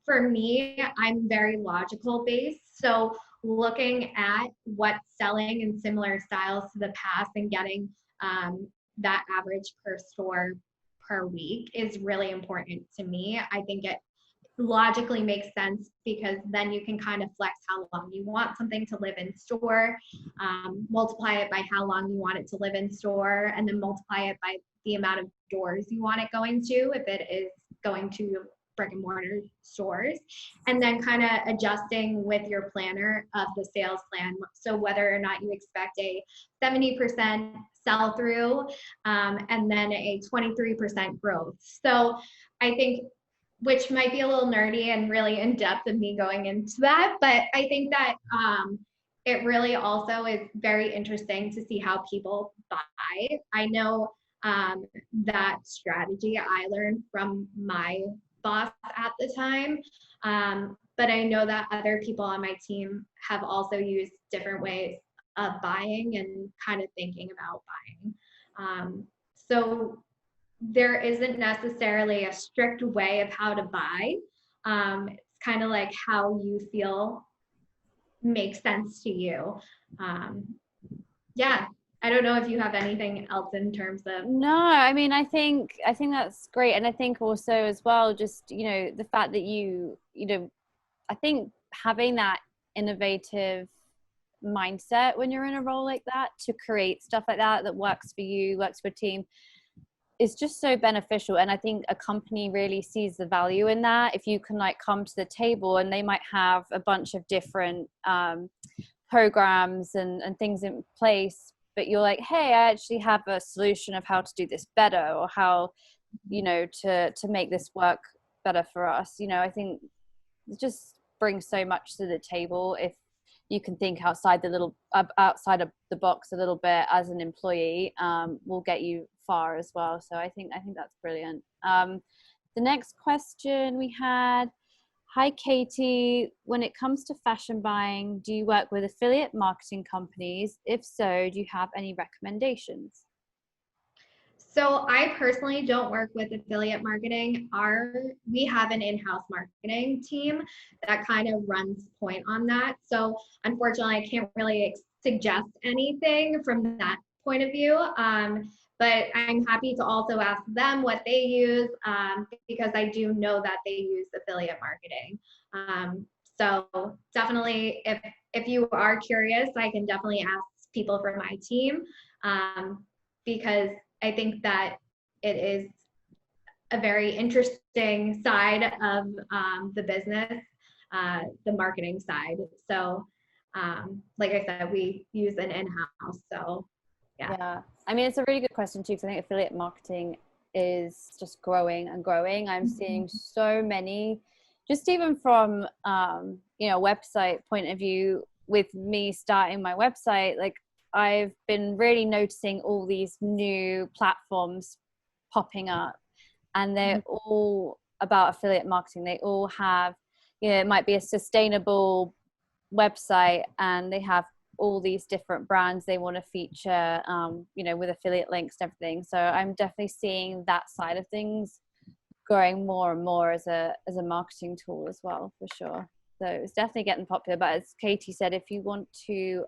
For me, I'm very logical based. So looking at what's selling in similar styles to the past and getting that average per store per week is really important to me. I think it logically makes sense because then you can kind of flex how long you want something to live in store, multiply it by how long you want it to live in store, and then multiply it by the amount of doors you want it going to, if it is going to brick and mortar stores, and then kind of adjusting with your planner of the sales plan. So whether or not you expect a 70% sell through and then a 23% growth. So I think, which might be a little nerdy and really in depth of me going into that, but I think that it really also is very interesting to see how people buy. I know that strategy I learned from my boss at the time, but I know that other people on my team have also used different ways of buying and kind of thinking about buying. So there isn't necessarily a strict way of how to buy. It's kind of like how you feel makes sense to you. Yeah, I don't know if you have anything else in terms of. No, I mean, I think that's great. And I think also as well, just, you know, the fact that you know, I think having that innovative mindset when you're in a role like that to create stuff like that works for you, works for a team, is just so beneficial. And I think a company really sees the value in that. If you can like come to the table and they might have a bunch of different programs and things in place, but you're like, hey, I actually have a solution of how to do this better, or how, you know, to make this work better for us. You know, I think it just brings so much to the table if you can think outside outside of the box a little bit as an employee. Will get you far as well. So I think that's brilliant. The next question we had, Hi, Katie. When it comes to fashion buying, do you work with affiliate marketing companies? If so, do you have any recommendations? So I personally don't work with affiliate marketing. We have an in-house marketing team that kind of runs point on that. So unfortunately, I can't really suggest anything from that point of view. But I'm happy to also ask them what they use, because I do know that they use affiliate marketing. So definitely, if you are curious, I can definitely ask people from my team, because I think that it is a very interesting side of the business, the marketing side. So, like I said, we use an in-house. So, yeah. Yeah, I mean, it's a really good question too, because I think affiliate marketing is just growing and growing. I'm seeing so many, just even from website point of view, with me starting my website, like I've been really noticing all these new platforms popping up, and they're all about affiliate marketing. They all have, it might be a sustainable website, and they have all these different brands they want to feature, with affiliate links and everything. So I'm definitely seeing that side of things growing more and more as a marketing tool as well, for sure. So it's definitely getting popular. But as Katie said, if you want to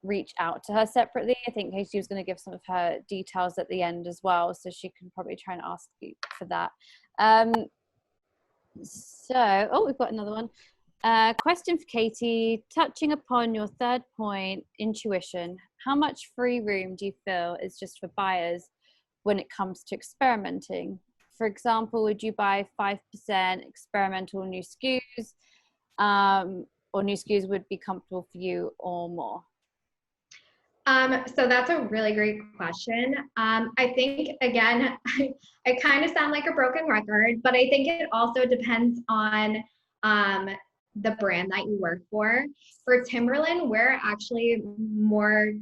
reach out to her separately, I think Katie was going to give some of her details at the end as well, so she can probably try and ask you for that. We've got another one. Question for Katie. Touching upon your third point, intuition, how much free room do you feel is just for buyers when it comes to experimenting? For example, would you buy 5% experimental new SKUs, or new SKUs would be comfortable for you, or more? So that's a really great question. I think, again, I kind of sound like a broken record, but I think it also depends on the brand that you work for. For Timberland, we're actually more,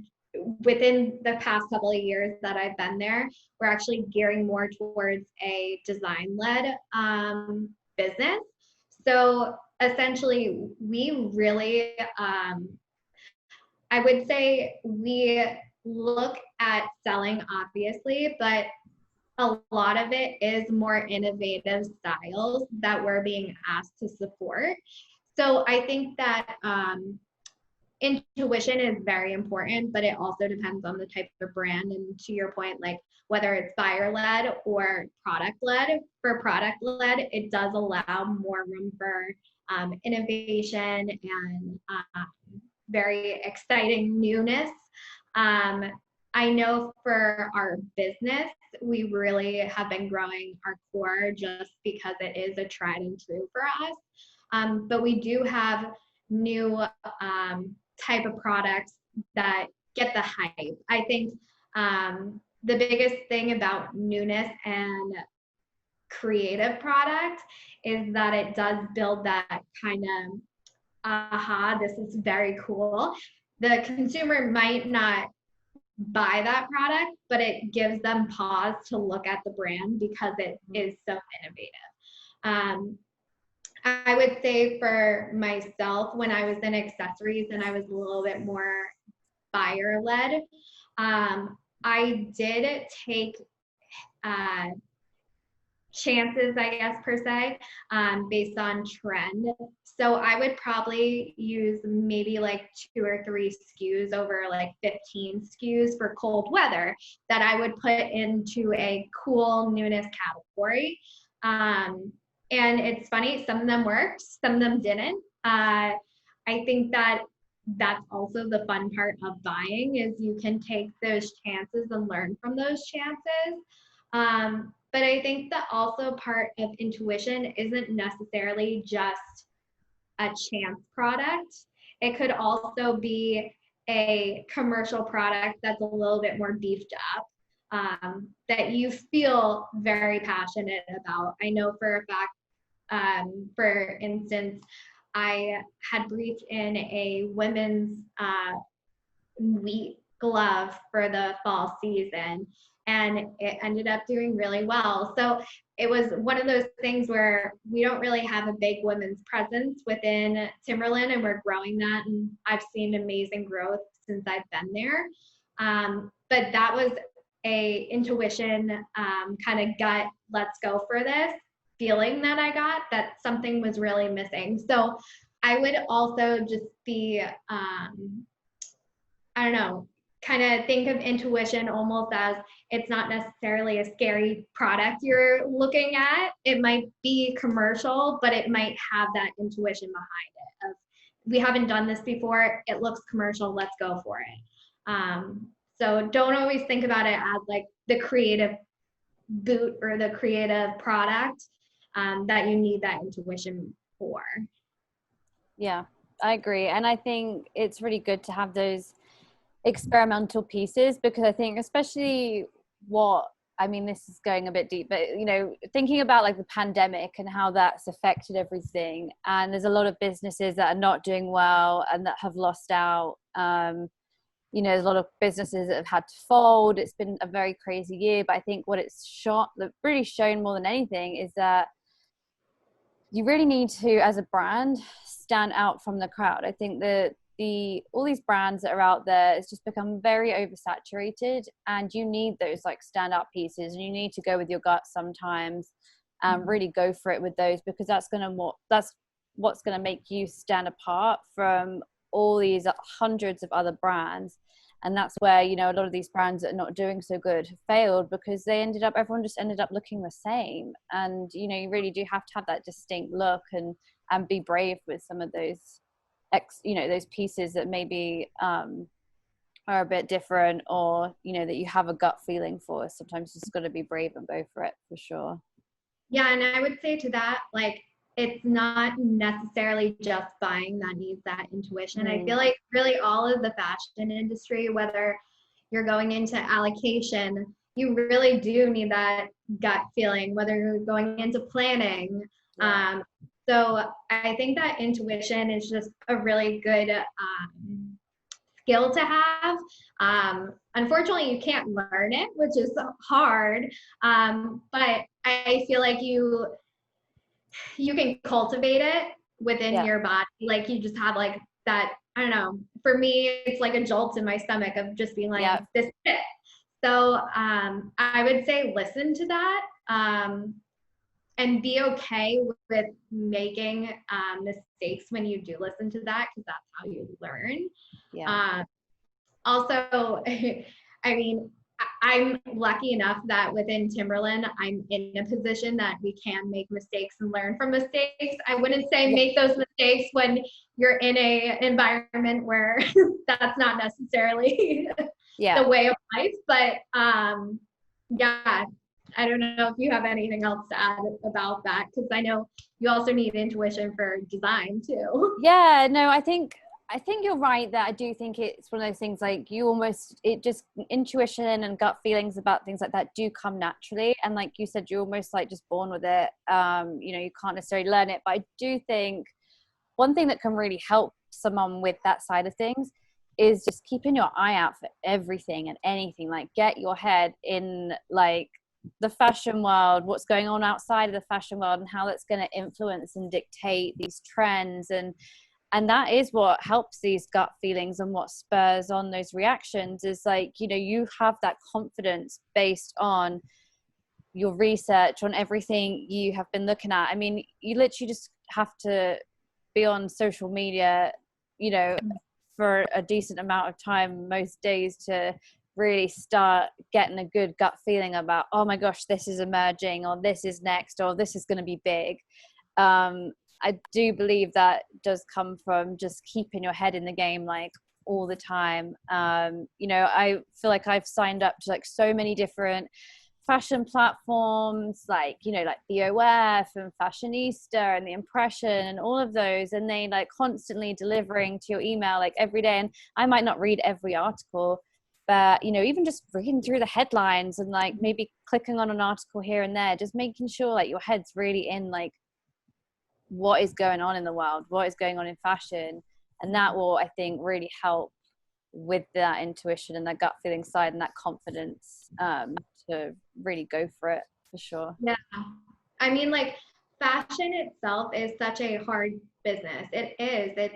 within the past couple of years that I've been there, we're actually gearing more towards a design-led business. So essentially, we really, I would say we look at selling, obviously, but a lot of it is more innovative styles that we're being asked to support. So I think that intuition is very important, but it also depends on the type of brand. And to your point, like whether it's buyer-led or product-led. For product-led, it does allow more room for innovation and very exciting newness. I know for our business, we really have been growing our core just because it is a tried and true for us. But we do have new type of products that get the hype. I think the biggest thing about newness and creative product is that it does build that kind of aha, this is very cool. The consumer might not buy that product, but it gives them pause to look at the brand because it is so innovative. I would say for myself, when I was in accessories and I was a little bit more buyer-led, I did take chances, I guess, per se, based on trend. So I would probably use maybe like 2 or 3 SKUs over like 15 SKUs for cold weather that I would put into a cool newness category. And it's funny, some of them worked, some of them didn't. I think that that's also the fun part of buying, is you can take those chances and learn from those chances. But I think that also part of intuition isn't necessarily just a chance product. It could also be a commercial product that's a little bit more beefed up, that you feel very passionate about. I know for a fact, for instance, I had briefed in a women's wheat glove for the fall season. and it ended up doing really well. So it was one of those things where we don't really have a big women's presence within Timberland, and we're growing that. And I've seen amazing growth since I've been there. But that was a intuition, kind of gut, let's go for this feeling that I got, that something was really missing. So I would also just be, I don't know, kind of think of intuition almost as it's not necessarily a scary product you're looking at. It might be commercial, but it might have that intuition behind it of, we haven't done this before, it looks commercial, let's go for it. So don't always think about it as like the creative boot or the creative product, that you need that intuition for. Yeah, I agree. And I think it's really good to have those experimental pieces, because I think especially this is going a bit deep, but thinking about like the pandemic and how that's affected everything, and there's a lot of businesses that are not doing well and that have lost out. There's a lot of businesses that have had to fold. It's been a very crazy year, but I think what it's really shown more than anything is that you really need to, as a brand, stand out from the crowd. I think that all these brands that are out there, it's just become very oversaturated, and you need those like standout pieces, and you need to go with your gut sometimes and really go for it with those, because that's what's going to make you stand apart from all these hundreds of other brands. And that's where a lot of these brands that are not doing so good have failed, because everyone just ended up looking the same. And you really do have to have that distinct look and be brave with some of those those pieces that maybe are a bit different, or that you have a gut feeling for. Sometimes you just got to be brave and go for it, for sure. Yeah, and I would say to that, like, it's not necessarily just buying that needs that intuition. I feel like really all of the fashion industry, whether you're going into allocation, you really do need that gut feeling, whether you're going into planning. So I think that intuition is just a really good skill to have. Unfortunately, you can't learn it, which is hard. But I feel like you can cultivate it within your body. Like you just have like that, I don't know, for me, it's like a jolt in my stomach of just being like, this is it. So I would say listen to that, and be okay with making mistakes when you do listen to that, because that's how you learn. Also, I mean, I'm lucky enough that within Timberland, I'm in a position that we can make mistakes and learn from mistakes. I wouldn't say make those mistakes when you're in an environment where that's not necessarily the way of life. But I don't know if you have anything else to add about that, because I know you also need intuition for design too. Yeah, no, I think you're right that I do think it's one of those things like intuition and gut feelings about things like that do come naturally. And like you said, you're almost like just born with it. You can't necessarily learn it, but I do think one thing that can really help someone with that side of things is just keeping your eye out for everything and anything. Like get your head in like the fashion world, what's going on outside of the fashion world, and how that's going to influence and dictate these trends. And that is what helps these gut feelings, and what spurs on those reactions is like, you have that confidence based on your research, on everything you have been looking at. I mean, you literally just have to be on social media, for a decent amount of time most days to really start getting a good gut feeling about, oh my gosh, this is emerging, or this is next, or this is going to be big. I do believe that does come from just keeping your head in the game, like all the time. I feel like I've signed up to like so many different fashion platforms, like, like the OF and Fashionista and the Impression and all of those. And they like constantly delivering to your email like every day. And I might not read every article, but, even just reading through the headlines and like maybe clicking on an article here and there, just making sure like your head's really in like what is going on in the world, what is going on in fashion. And that will, I think, really help with that intuition and that gut feeling side and that confidence to really go for it, for sure. Yeah. I mean, like, fashion itself is such a hard business. It is.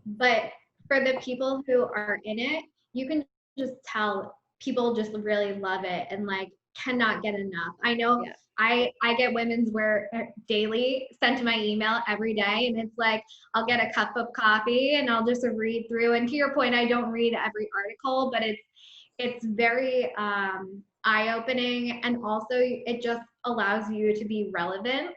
But for the people who are in it, you can just tell people just really love it and like cannot get enough. I know I get women's wear daily sent to my email every day, and it's like I'll get a cup of coffee and I'll just read through. And to your point, I don't read every article, but it's very eye-opening, and also it just allows you to be relevant.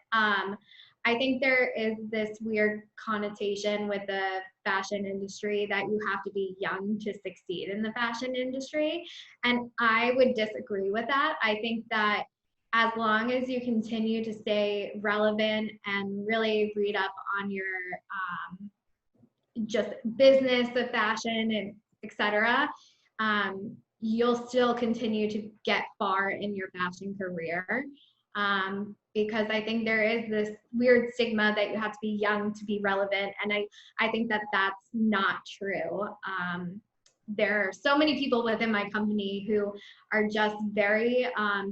I think there is this weird connotation with the fashion industry that you have to be young to succeed in the fashion industry, and I would disagree with that. I think that as long as you continue to stay relevant and really read up on your just business of fashion and etc., you'll still continue to get far in your fashion career. Because I think there is this weird stigma that you have to be young to be relevant. And I think that that's not true. There are so many people within my company who are just very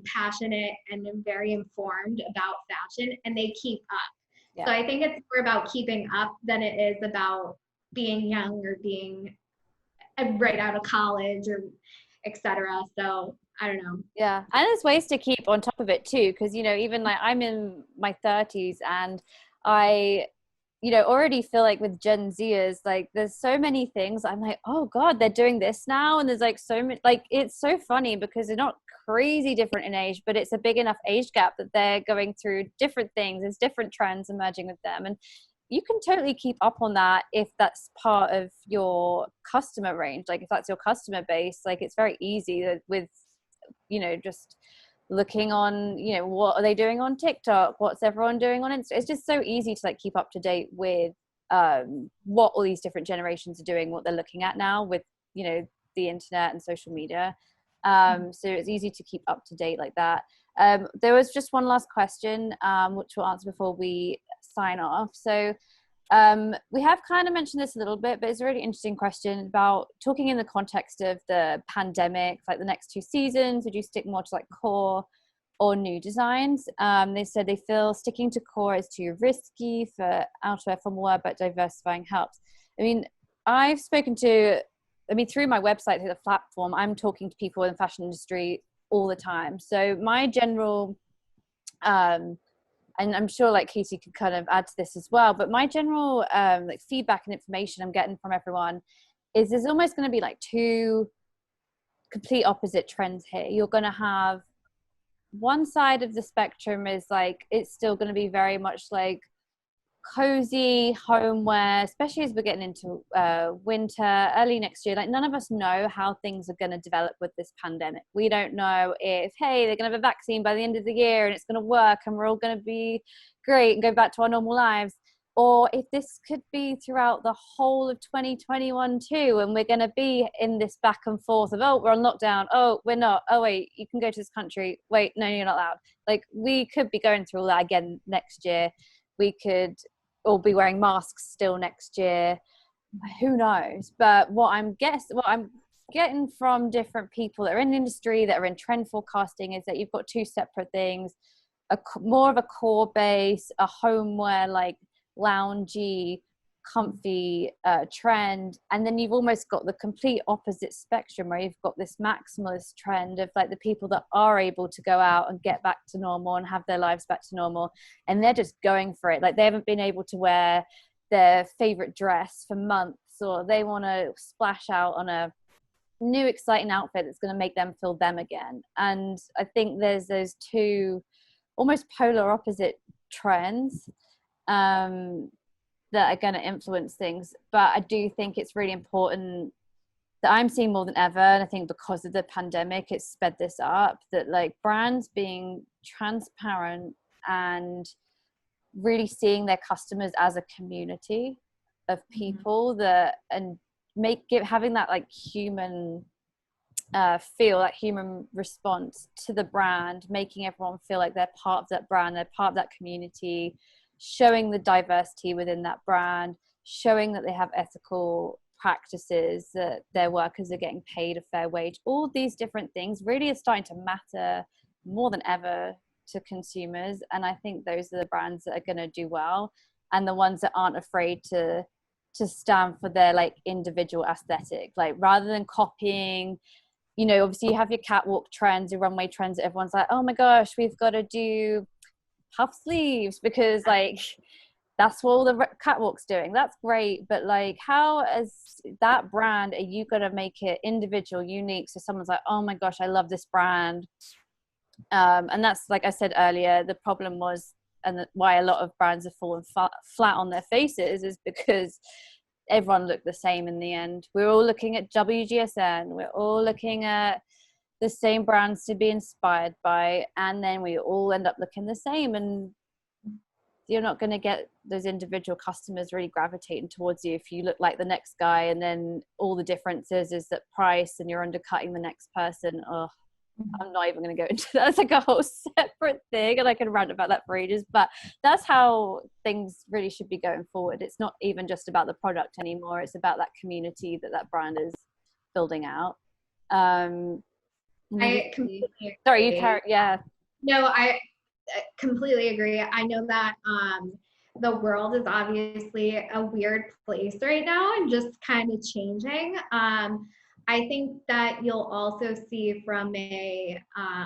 passionate and very informed about fashion, and they keep up. Yeah. So I think it's more about keeping up than it is about being young or being right out of college or etc. So I don't know. Yeah. And there's ways to keep on top of it too. Cause, you know, even like I'm in my 30s and I, you know, already feel like with Gen Zers, like there's so many things. I'm like, oh God, they're doing this now. And there's like so many, like, it's so funny because they're not crazy different in age, but it's a big enough age gap that they're going through different things. There's different trends emerging with them. And you can totally keep up on that if that's part of your customer range. Like if that's your customer base, like it's very easy with, you know, just looking on, you know, what are they doing on TikTok? What's everyone doing on Insta? It's just so easy to like keep up to date with what all these different generations are doing, what they're looking at now with, you know, the internet and social media. So it's easy to keep up to date like that. There was just one last question, which we'll answer before we sign off. So we have kind of mentioned this a little bit, but it's a really interesting question about talking in the context of the pandemic, like the next 2 seasons. Would you stick more to like core or new designs? They said they feel sticking to core is too risky for outerwear formal wear, but diversifying helps. I mean, I've spoken to, I mean, through my website, through the platform, I'm talking to people in the fashion industry all the time. So my general, and I'm sure like Katie could kind of add to this as well, but my general like feedback and information I'm getting from everyone is there's almost going to be like 2 complete opposite trends here. You're going to have one side of the spectrum is like, it's still going to be very much like cozy homeware, especially as we're getting into winter, early next year. Like none of us know how things are going to develop with this pandemic. We don't know if, hey, they're going to have a vaccine by the end of the year and it's going to work and we're all going to be great and go back to our normal lives, or if this could be throughout the whole of 2021 too, and we're going to be in this back and forth of, oh, we're on lockdown, oh, we're not, oh wait, you can go to this country, wait, no, you're not allowed. Like we could be going through all that again next year. We could all be wearing masks still next year. Who knows? But what I'm getting from different people that are in the industry, that are in trend forecasting, is that you've got 2 separate things: more of a core base, a homeware like loungy, comfy trend, and then you've almost got the complete opposite spectrum where you've got this maximalist trend of like the people that are able to go out and get back to normal and have their lives back to normal, and they're just going for it. Like they haven't been able to wear their favorite dress for months, or they want to splash out on a new exciting outfit that's going to make them feel them again. And I think there's those 2 almost polar opposite trends that are going to influence things. But I do think it's really important that I'm seeing more than ever, and I think because of the pandemic it's sped this up, that like brands being transparent and really seeing their customers as a community of people that, and having that like human feel, that human response to the brand, making everyone feel like they're part of that brand, they're part of that community, showing the diversity within that brand, showing that they have ethical practices, that their workers are getting paid a fair wage. All these different things really are starting to matter more than ever to consumers. And I think those are the brands that are going to do well, and the ones that aren't afraid to stand for their like individual aesthetic, like rather than copying, obviously you have your catwalk trends, your runway trends, everyone's like, oh my gosh, we've got to do puff sleeves because like that's what all the catwalks doing. That's great, but like, how as that brand are you going to make it individual, unique, so someone's like, oh my gosh, I love this brand? And that's, like I said earlier, the problem was, and why a lot of brands have fallen flat on their faces, is because everyone looked the same in the end. We're all looking at WGSN, we're all looking at the same brands to be inspired by, and then we all end up looking the same, and you're not going to get those individual customers really gravitating towards you if you look like the next guy, and then all the differences is that price and you're undercutting the next person. Oh, I'm not even going to go into that. It's like a whole separate thing, and I can rant about that for ages, but that's how things really should be going forward. It's not even just about the product anymore. It's about that community that brand is building out. I completely agree. Sorry, you carry, yeah. No, I completely agree. I know that the world is obviously a weird place right now and just kind of changing. I think that you'll also see from a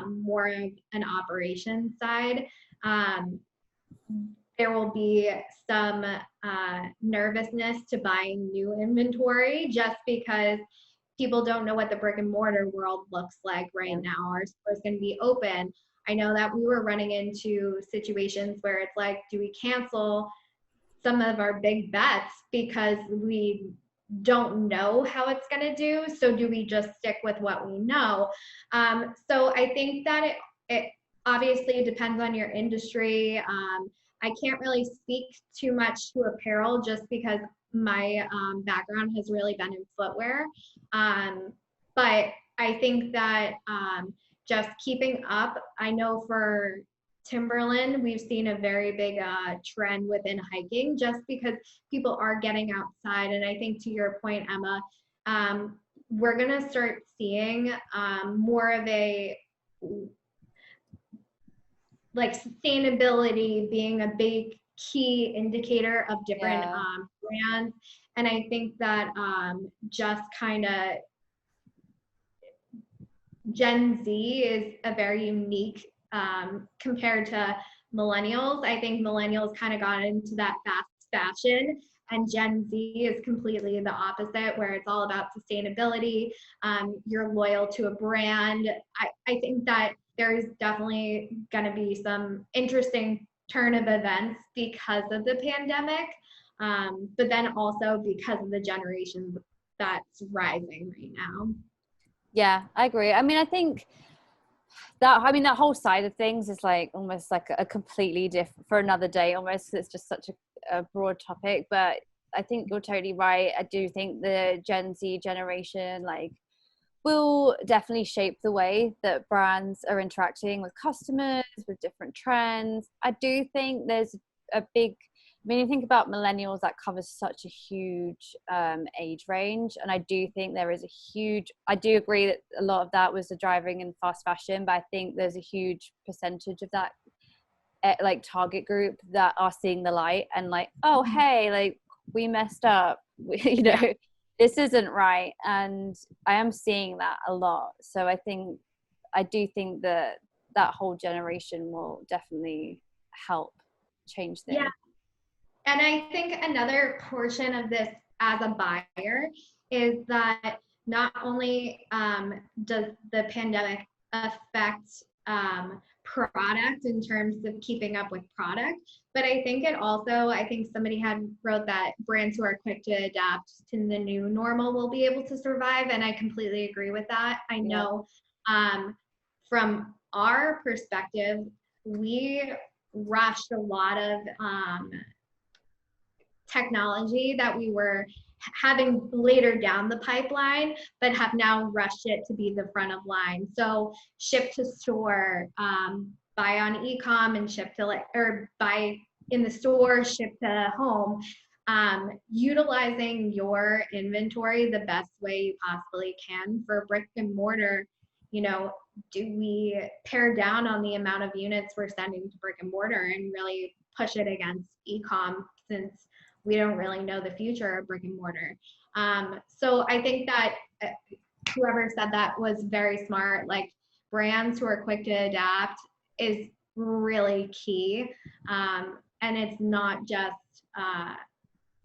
more of an operations side, there will be some nervousness to buying new inventory just because people don't know what the brick and mortar world looks like right now. Our store's going to be open. I know that we were running into situations where it's like, do we cancel some of our big bets because we don't know how it's going to do? So do we just stick with what we know? So I think that it obviously depends on your industry. I can't really speak too much to apparel just because my background has really been in footwear. But I think that just keeping up, I know for Timberland, we've seen a very big trend within hiking just because people are getting outside. And I think to your point, Emma, we're going to start seeing more of a like sustainability being a big key indicator of different brands. And I think that just kind of Gen Z is a very unique compared to millennials. I think millennials kind of got into that fast fashion, and Gen Z is completely the opposite, where it's all about sustainability. You're loyal to a brand. I think that there's definitely going to be some interesting turn of events because of the pandemic, but then also because of the generation that's rising right now. Yeah, I agree. I mean, I think that whole side of things is like almost like a completely different, for another day almost. It's just such a broad topic, but I think you're totally right. I do think the Gen Z generation like will definitely shape the way that brands are interacting with customers, with different trends. I do think there's a big, I mean, you think about millennials, that covers such a huge age range. And I do think there is I do agree that a lot of that was the driving in fast fashion, but I think there's a huge percentage of that like target group that are seeing the light and like, oh, hey, like we messed up, this isn't right. And I am seeing that a lot. So I do think that whole generation will definitely help change things. Yeah. And I think another portion of this as a buyer is that not only does the pandemic affect product in terms of keeping up with product, but I think it also, I think somebody had wrote that brands who are quick to adapt to the new normal will be able to survive. And I completely agree with that. I know from our perspective, we rushed a lot of technology that we were having later down the pipeline, but have now rushed it to be the front of line. So ship to store, buy on e-com and ship to or buy in the store, ship to home. utilizing your inventory the best way you possibly can. For brick and mortar, you know, do we pare down on the amount of units we're sending to brick and mortar and really push it against e-com, since we don't really know the future of brick and mortar? So I think that whoever said that was very smart. Like, brands who are quick to adapt is really key. And it's not just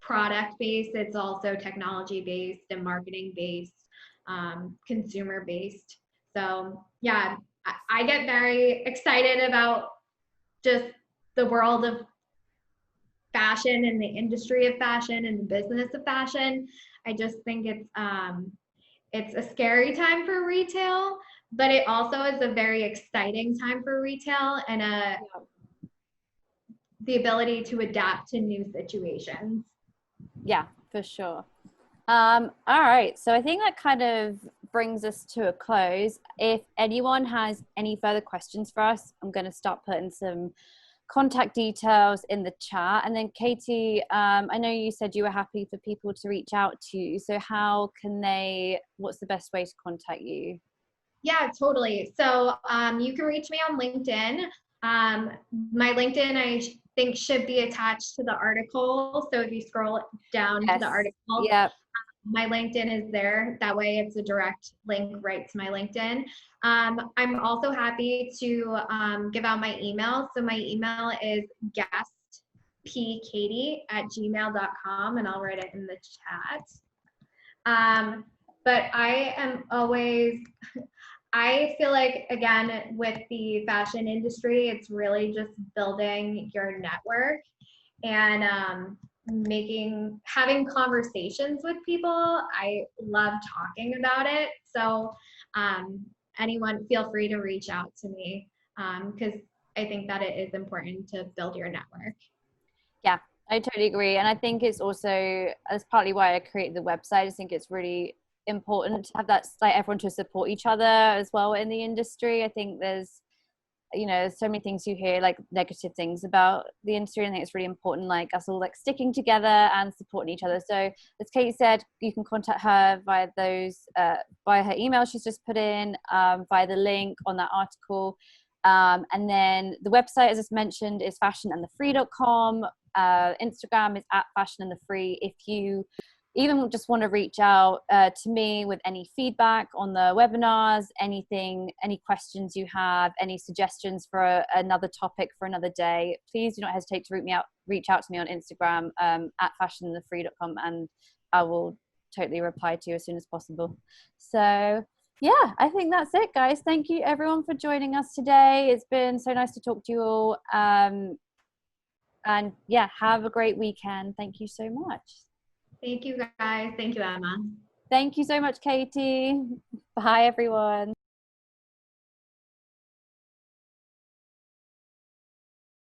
product based, it's also technology based and marketing based, consumer based. So yeah, I get very excited about just the world of fashion and the industry of fashion and the business of fashion. I just think it's a scary time for retail, but it also is a very exciting time for retail, and the ability to adapt to new situations. Yeah, for sure. All right, so I think that kind of brings us to a close. If anyone has any further questions for us, I'm going to start putting some contact details in the chat. And then Katie, I know you said you were happy for people to reach out to you. So how can what's the best way to contact you? Yeah, totally. So you can reach me on LinkedIn. My LinkedIn, I think, should be attached to the article. So if you scroll down to the article, my LinkedIn is there. That way it's a direct link right to my LinkedIn. I'm also happy to give out my email. So my email is guestpkatie@gmail.com, and I'll write it in the chat. But I am always, I feel like, again, with the fashion industry, it's really just building your network and having conversations with people. I love talking about it. So anyone, feel free to reach out to me, because I think that it is important to build your network. Yeah, I totally agree. And I think it's also, that's partly why I created the website. I think it's really important to have that, like, everyone to support each other as well in the industry. I think there's, you know, so many things you hear, like negative things about the industry, and I think it's really important, like, us all like sticking together and supporting each other. So as Kate said, you can contact her via via her email she's just put in, via the link on that article. And then the website, as I mentioned, is fashionandthefree.com. Instagram is @fashionandthefree. If you even just want to reach out to me with any feedback on the webinars, any questions you have, any suggestions for another topic for another day, please do not hesitate to reach out to me on Instagram @fashionandthefree.com, and I will totally reply to you as soon as possible. So yeah, I think that's it, guys. Thank you everyone for joining us today. It's been so nice to talk to you all. And yeah, have a great weekend. Thank you so much. Thank you, guys. Thank you, Emma. Thank you so much, Katie. Bye, everyone.